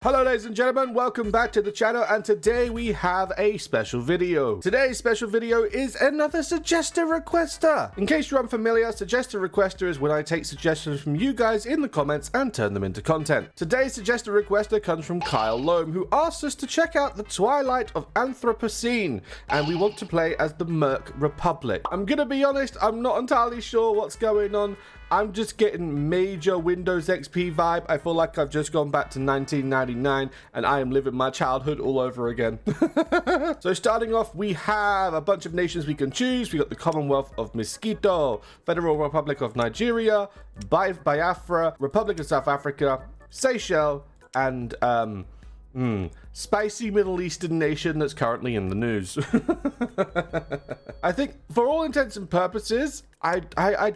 Hello ladies and gentlemen, welcome back to the channel, and today we have a special video. Today's special video is another Suggester Requester. In case you're unfamiliar, Suggester Requester is when I take suggestions from you guys in the comments and turn them into content. Today's Suggester Requester comes from Kyle Loam, who asked us to check out the Twilight of Anthropocene, and we want to play as the Merc Republic. I'm gonna be honest, I'm not entirely sure what's going on. I'm just getting major Windows XP vibe. I feel like I've just gone back to 1999 and I am living my childhood all over again. So starting off, we have a bunch of nations we can choose. We got the Commonwealth of Mosquito, Federal Republic of Nigeria, Biafra, Republic of South Africa, Seychelles, and spicy Middle Eastern nation that's currently in the news. I think for all intents and purposes, I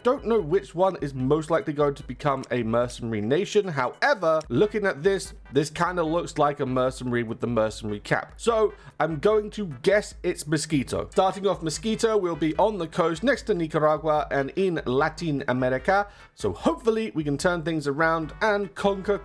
don't know which one is most likely going to become a mercenary nation. However, looking at this kind of looks like a mercenary with the mercenary cap. So I'm going to guess it's Mosquito. Starting off, Mosquito will be on the coast next to Nicaragua and in Latin America. So hopefully we can turn things around and conquer.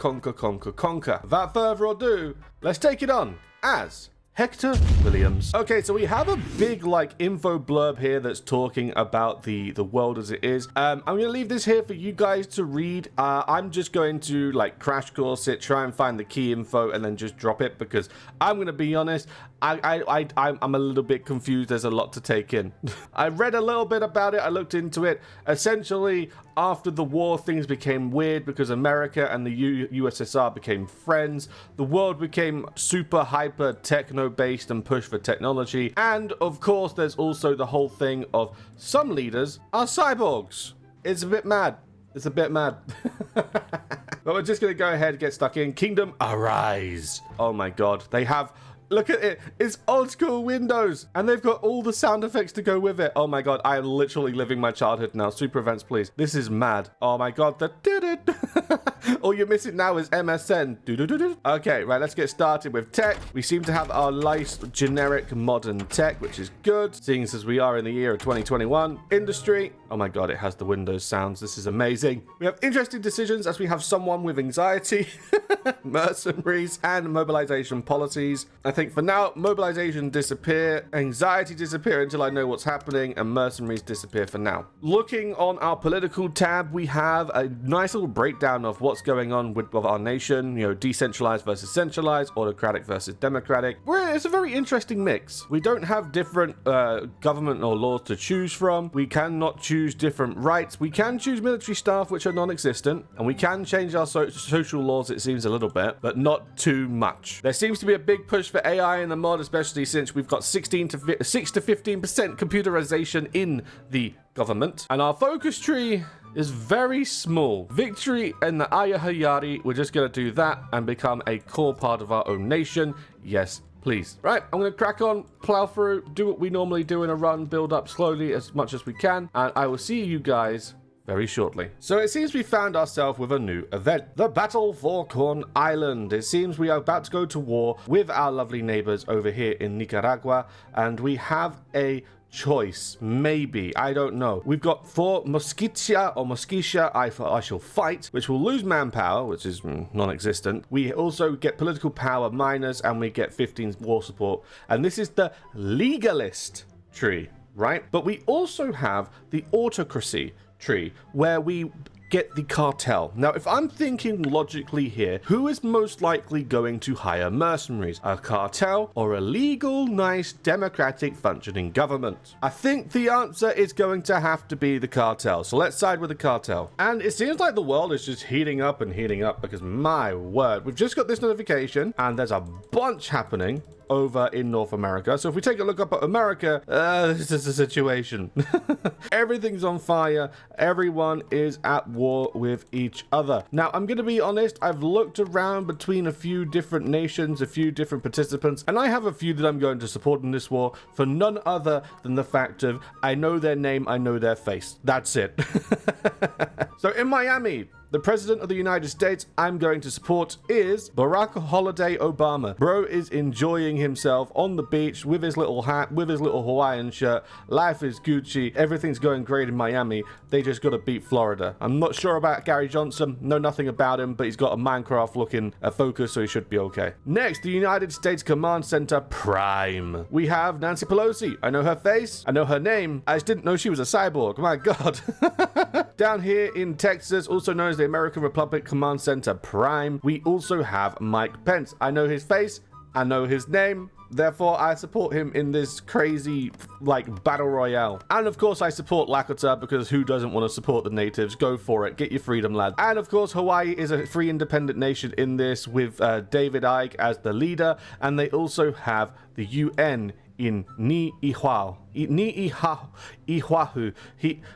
Without further ado, let's take it on as Hector Williams. Okay, so we have a big info blurb here that's talking about the world as it is. I'm gonna leave this here for you guys to read. I'm just going to crash course it, try and find the key info, and then just drop it because I'm gonna be honest, I'm a little bit confused. There's a lot to take in. I read a little bit about it. I looked into it. Essentially, after the war, things became weird because America and the USSR became friends. The world became super hyper techno-based and pushed for technology. And of course, there's also the whole thing of some leaders are cyborgs. It's a bit mad. It's a bit mad. But we're just going to go ahead and get stuck in. Kingdom Arise. Oh my God. They have... Look at it. It's old school Windows. And they've got all the sound effects to go with it. Oh my God. I am literally living my childhood now. Super events, please. This is mad. Oh my God. All you're missing now is MSN. Okay, right. Let's get started with tech. We seem to have our nice generic modern tech, which is good, seeing as we are in the year of 2021. Industry. Oh my God. It has the Windows sounds. This is amazing. We have interesting decisions as we have someone with anxiety, mercenaries, and mobilization policies. I think for now, mobilization disappear, anxiety disappear until I know what's happening, and mercenaries disappear for now. Looking on our political tab, we have a nice little breakdown of what's going on with our nation, you know, decentralized versus centralized, autocratic versus democratic. It's a very interesting mix. We don't have different government or laws to choose from. We cannot choose different rights. We can choose military staff, which are non-existent, and we can change our social laws, it seems, a little bit, but not too much. There seems to be a big push for AI in the mod, especially since we've got 6 to 15% computerization in the government, and our focus tree is very small. Victory in the Ayahayari, we're just going to do that and become a core part of our own nation. Yes, please. Right, I'm going to crack on, plow through, do what we normally do in a run, build up slowly as much as we can, and I will see you guys very shortly. So it seems we found ourselves with a new event, the Battle for Corn Island. It seems we are about to go to war with our lovely neighbors over here in Nicaragua, and we have a choice, maybe, I don't know. We've got 4 Mosquitia or Mosquitia I shall fight, which will lose manpower, which is non-existent. We also get political power minus, and we get 15 war support, and this is the legalist tree, right? But we also have the autocracy tree, where we get the cartel. Now, if I'm thinking logically here, who is most likely going to hire mercenaries? A cartel or a legal, nice, democratic, functioning government? I think the answer is going to have to be the cartel. So let's side with the cartel. And it seems like the world is just heating up and heating up because, my word, we've just got this notification and there's a bunch happening over in North America. So if we take a look up at America, this is the situation. Everything's on fire. Everyone is at war with each other. Now, I'm going to be honest, I've looked around between a few different nations, a few different participants, and I have a few that I'm going to support in this war for none other than the fact of I know their name, I know their face. That's it. So in Miami, The president of the United States I'm going to support is Barack Holiday Obama. Bro is enjoying himself on the beach with his little hat, with his little Hawaiian shirt. Life is Gucci. Everything's going great in Miami. They just got to beat Florida. I'm not sure about Gary Johnson. Know nothing about him, but he's got a Minecraft looking focus, so he should be okay. Next, the United States Command Center Prime. We have Nancy Pelosi. I know her face. I know her name. I just didn't know she was a cyborg. My God. Down here in Texas, also known as the American Republic Command Center Prime, we also have Mike Pence. I know his face. I know his name. Therefore, I support him in this crazy, battle royale. And of course, I support Lakota, because who doesn't want to support the natives? Go for it. Get your freedom, lad. And of course, Hawaii is a free independent nation in this, with David Icke as the leader. And they also have the UN in Ni'ihahu.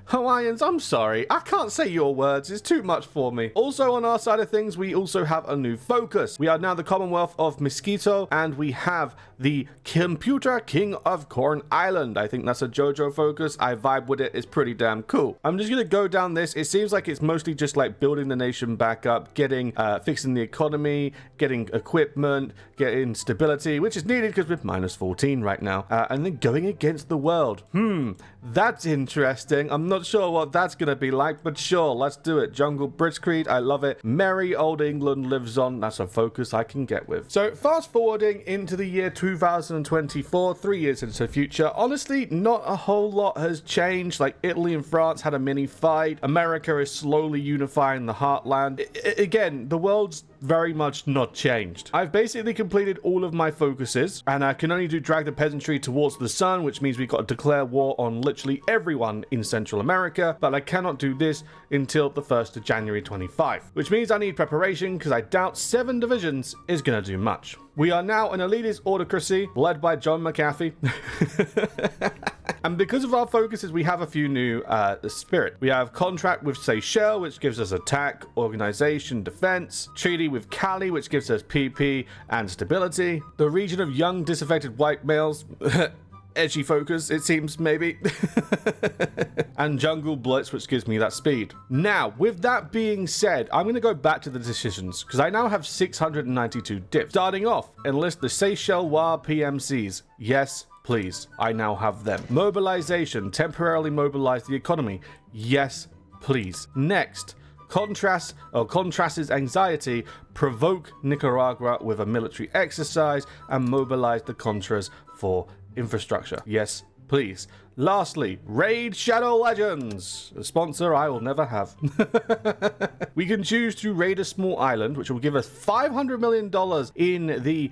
Hawaiians, I'm sorry. I can't say your words. It's too much for me. Also, on our side of things, we also have a new focus. We are now the Commonwealth of Mosquito, and we have the Computer King of Corn Island. I think that's a JoJo focus. I vibe with it. It's pretty damn cool. I'm just going to go down this. It seems like it's mostly just like building the nation back up, getting, fixing the economy, getting equipment, getting stability, which is needed because we're -14 right now, and then going against the world. That's interesting. I'm not sure what that's going to be like, but sure, let's do it. Jungle Blitzkrieg, I love it. Merry old England lives on. That's a focus I can get with. So fast forwarding into the year 2024, 3 years into the future, honestly, not a whole lot has changed. Like, Italy and France had a mini fight. America is slowly unifying the heartland. Again, the world's very much not changed. I've basically completed all of my focuses, and I can only do drag the peasantry towards the sun, which means we've got to declare war on literally everyone in Central America, but I cannot do this until the 1st of January 25, which means I need preparation, because I doubt 7 divisions is going to do much. We are now an elitist autocracy led by John McAfee. And because of our focuses, we have a few new spirit. We have contract with Seychelles, which gives us attack, organization, defense. Treaty with Cali, which gives us PP and stability. The region of young, disaffected white males. Edgy focus, it seems, maybe. And Jungle Blitz, which gives me that speed. Now, with that being said, I'm going to go back to the decisions, because I now have 692 dips. Starting off, enlist the Seychelles PMCs. Yes, please. I now have them. Mobilization. Temporarily mobilize the economy. Yes, please. Next. Contrast's anxiety. Provoke Nicaragua with a military exercise and mobilize the Contras for infrastructure. Yes, please. Lastly, raid Shadow Legends, a sponsor I will never have. We can choose to raid a small island, which will give us $500 million in the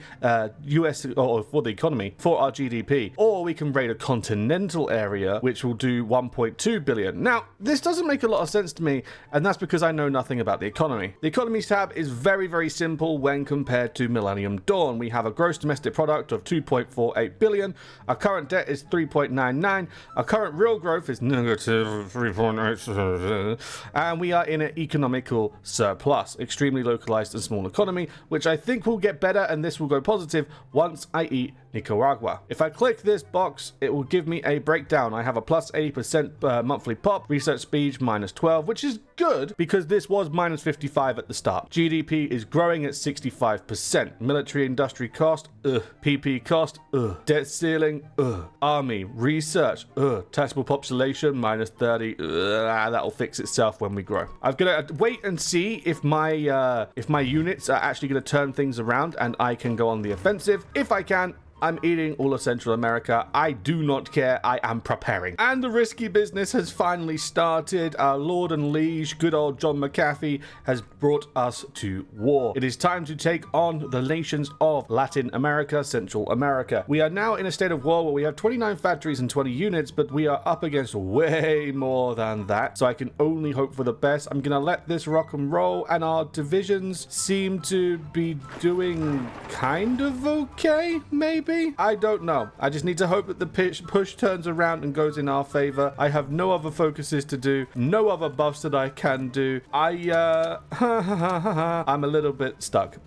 US, or for the economy, for our GDP. Or we can raid a continental area, which will do 1.2 billion. Now, this doesn't make a lot of sense to me, and that's because I know nothing about the economy. The economy tab is very, very simple when compared to Millennium Dawn. We have a gross domestic product of 2.48 billion. Our current debt is 3.99. Our current real growth is negative 3.8, and we are in an economical surplus. Extremely localized and small economy, which I think will get better, and this will go positive once I eat Nicaragua. If I click this box, it will give me a breakdown. I have a plus 80% monthly pop, research speed -12, which is good because this was -55 at the start. GDP is growing at 65%. Military industry cost, PP cost, debt ceiling, army, research, taxable population -30. That'll fix itself when we grow. I've got to wait and see if my units are actually going to turn things around and I can go on the offensive. If I can, I'm eating all of Central America. I do not care. I am preparing. And the risky business has finally started. Our Lord and Liege, good old John McAfee, has brought us to war. It is time to take on the nations of Latin America, Central America. We are now in a state of war where we have 29 factories and 20 units, but we are up against way more than that. So I can only hope for the best. I'm going to let this rock and roll, and our divisions seem to be doing kind of okay, maybe? I don't know. I just need to hope that the push turns around and goes in our favor. I have no other focuses to do, no other buffs that I can do. I'm a little bit stuck.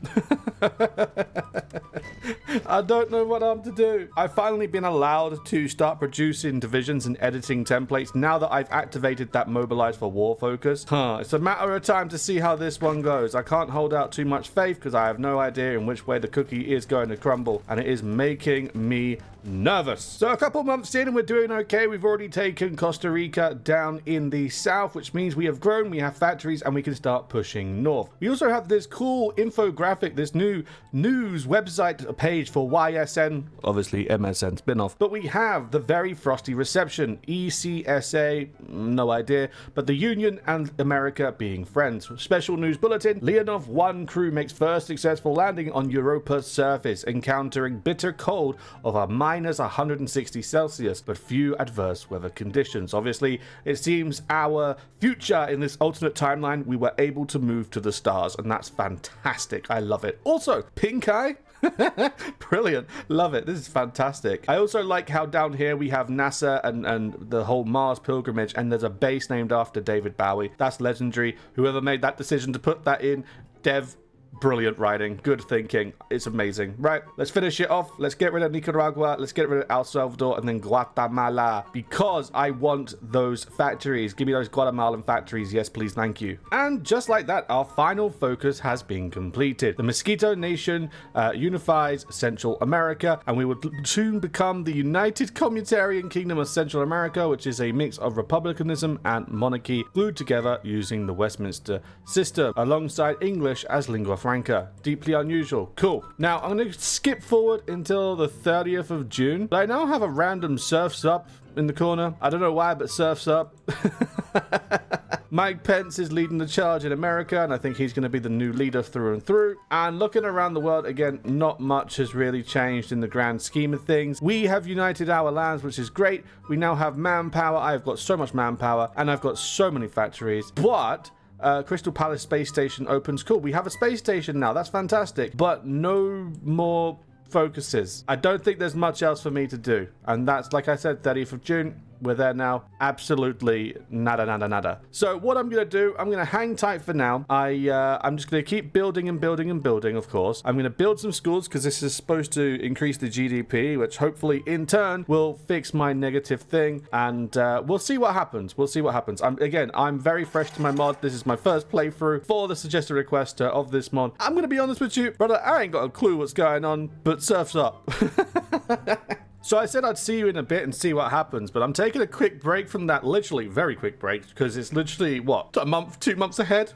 I don't know what I'm to do. I've finally been allowed to start producing divisions and editing templates now that I've activated that mobilize for war focus. It's a matter of time to see how this one goes. I can't hold out too much faith because I have no idea in which way the cookie is going to crumble, and it is making me nervous. So a couple months in and we're doing okay. We've already taken Costa Rica down in the south, which means we have grown, we have factories, and we can start pushing north. We also have this cool infographic, this new news website page for YSN, obviously MSN spinoff, but we have the very frosty reception, ECSA, no idea, but the Union and America being friends. Special news bulletin, Leonov 1 crew makes first successful landing on Europa's surface, encountering bitter cold of a minus 160 Celsius, but few adverse weather conditions. Obviously, it seems our future in this alternate timeline, we were able to move to the stars, and that's fantastic. I love it. Also, pink eye. Brilliant. Love it. This is fantastic. I also like how down here we have NASA and the whole Mars pilgrimage, and there's a base named after David Bowie. That's legendary. Whoever made that decision to put that in, Dev, brilliant writing, good thinking. It's amazing. Right, let's finish it off. Let's get rid of Nicaragua, let's get rid of El Salvador, and then Guatemala, because I want those factories. Give me those Guatemalan factories. Yes, please. Thank you. And just like that, our final focus has been completed. The Mosquito Nation unifies Central America, and we will soon become the United Communitarian Kingdom of Central America, which is a mix of republicanism and monarchy glued together using the Westminster system, alongside English as lingua franca. Deeply unusual. Cool. Now, I'm going to skip forward until the 30th of June. But I now have a random Surf's Up in the corner. I don't know why, but Surf's Up. Mike Pence is leading the charge in America, and I think he's going to be the new leader through and through. And looking around the world, again, not much has really changed in the grand scheme of things. We have united our lands, which is great. We now have manpower. I've got so much manpower, and I've got so many factories. But Crystal Palace Space Station opens. Cool, we have a space station now. That's fantastic. But no more focuses. I don't think there's much else for me to do. And that's, like I said, 30th of June. We're there now. Absolutely nada, nada, nada. So what I'm going to do, I'm going to hang tight for now. I'm just going to keep building and building and building, of course. I'm going to build some schools because this is supposed to increase the GDP, which hopefully in turn will fix my negative thing. And we'll see what happens. We'll see what happens. I'm very fresh to my mod. This is my first playthrough for the suggested requester of this mod. I'm going to be honest with you, brother, I ain't got a clue what's going on, but Surf's Up. So I said I'd see you in a bit and see what happens, but I'm taking a quick break from that, literally very quick break, because it's literally, what, a month, 2 months ahead?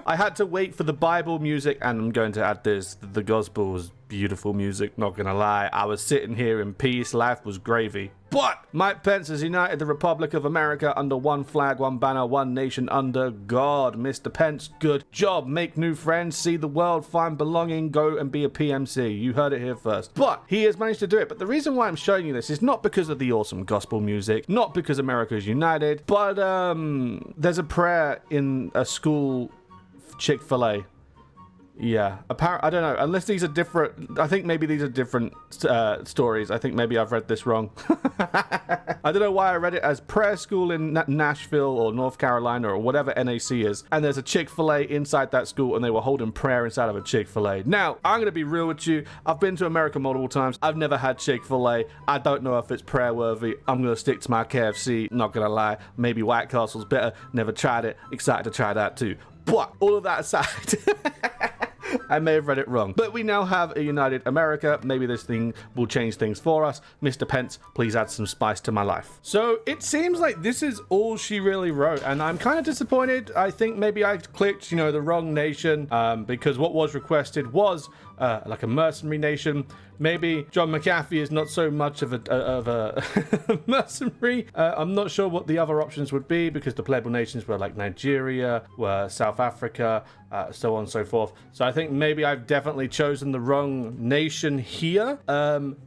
I had to wait for the Bible music, and I'm going to add this, the gospel was beautiful music, not gonna lie. I was sitting here in peace, life was gravy. But Mike Pence has united the Republic of America under one flag, one banner, one nation under God. Mr. Pence, good job. Make new friends, see the world, find belonging, go and be a PMC. You heard it here first. But he has managed to do it. But the reason why I'm showing you this is not because of the awesome gospel music, not because America is united, but there's a prayer in a school Chick-fil-A. Yeah, apparently, I don't know, unless these are different. I think maybe these are different stories. I think maybe I've read this wrong. I don't know why I read it as prayer school in Nashville or North Carolina or whatever NAC is, and there's a Chick-fil-A inside that school, and they were holding prayer inside of a Chick-fil-A. Now, I'm going to be real with you. I've been to America multiple times. I've never had Chick-fil-A. I don't know if it's prayer worthy. I'm going to stick to my KFC, not going to lie. Maybe White Castle's better. Never tried it. Excited to try that too. But all of that aside, I may have read it wrong. But we now have a united America. Maybe this thing will change things for us. Mr. Pence, please add some spice to my life. So it seems like this is all she really wrote, and I'm kind of disappointed. I think maybe I clicked, the wrong nation, because what was requested was like a mercenary nation. Maybe John McAfee is not so much of a mercenary. I'm not sure what the other options would be, because the playable nations were like Nigeria, were South Africa, so on and so forth. So I think maybe I've definitely chosen the wrong nation here.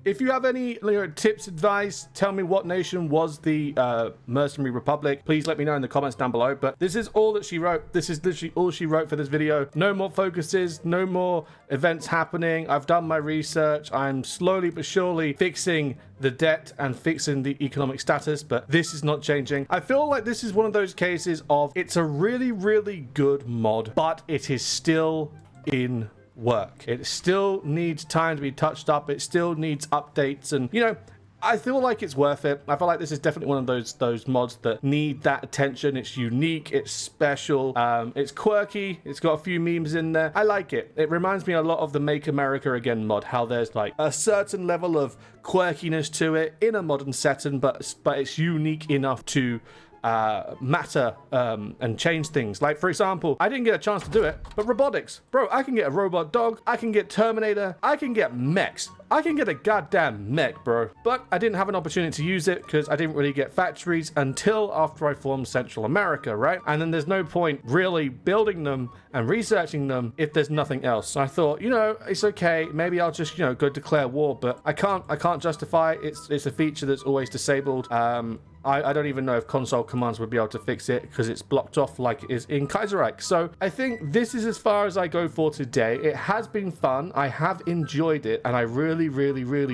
If you have any tips, advice, tell me what nation was the mercenary republic. Please let me know in the comments down below. But this is all that she wrote. This is literally all she wrote for this video. No more focuses, no more events happening. I've done my research. I'm slowly but surely fixing the debt and fixing the economic status, but this is not changing. I feel like this is one of those cases of it's a really, really good mod, but it is still in work. It still needs time to be touched up. It still needs updates, and you know, I feel like it's worth it. I feel like this is definitely one of those mods that need that attention. It's unique, it's special, it's quirky, it's got a few memes in there. I like it. It reminds me a lot of the Make America Again mod, how there's like a certain level of quirkiness to it in a modern setting, but it's unique enough to matter and change things. Like, for example, I didn't get a chance to do it, but robotics. Bro, I can get a robot dog, I can get Terminator, I can get mechs. I can get a goddamn mech, bro. But I didn't have an opportunity to use it because I didn't really get factories until after I formed Central America, right? And then there's no point really building them and researching them if there's nothing else. So I thought, you know, it's okay. Maybe I'll just, you know, go declare war, but I can't justify it. It's a feature that's always disabled. I don't even know if console commands would be able to fix it because it's blocked off like it is in Kaiserreich. So I think this is as far as I go for today. It has been fun. I have enjoyed it, and I really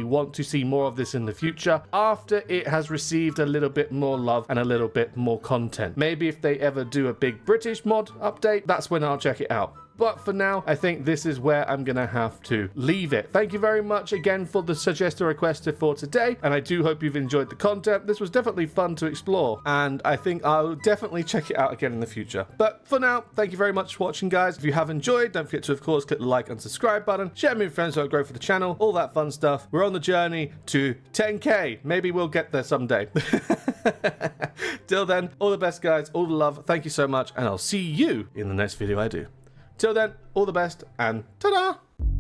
want to see more of this in the future after it has received a little bit more love and a little bit more content. Maybe if they ever do a big British mod update, that's when I'll check it out. But for now, I think this is where I'm going to have to leave it. Thank you very much again for the suggested requested for today, and I do hope you've enjoyed the content. This was definitely fun to explore, and I think I'll definitely check it out again in the future. But for now, thank you very much for watching, guys. If you have enjoyed, don't forget to, of course, click the like and subscribe button, share me with friends who are growing for the channel, all that fun stuff. We're on the journey to 10K. Maybe we'll get there someday. Till then, all the best, guys, all the love. Thank you so much, and I'll see you in the next video I do. Till then, all the best, and ta-da!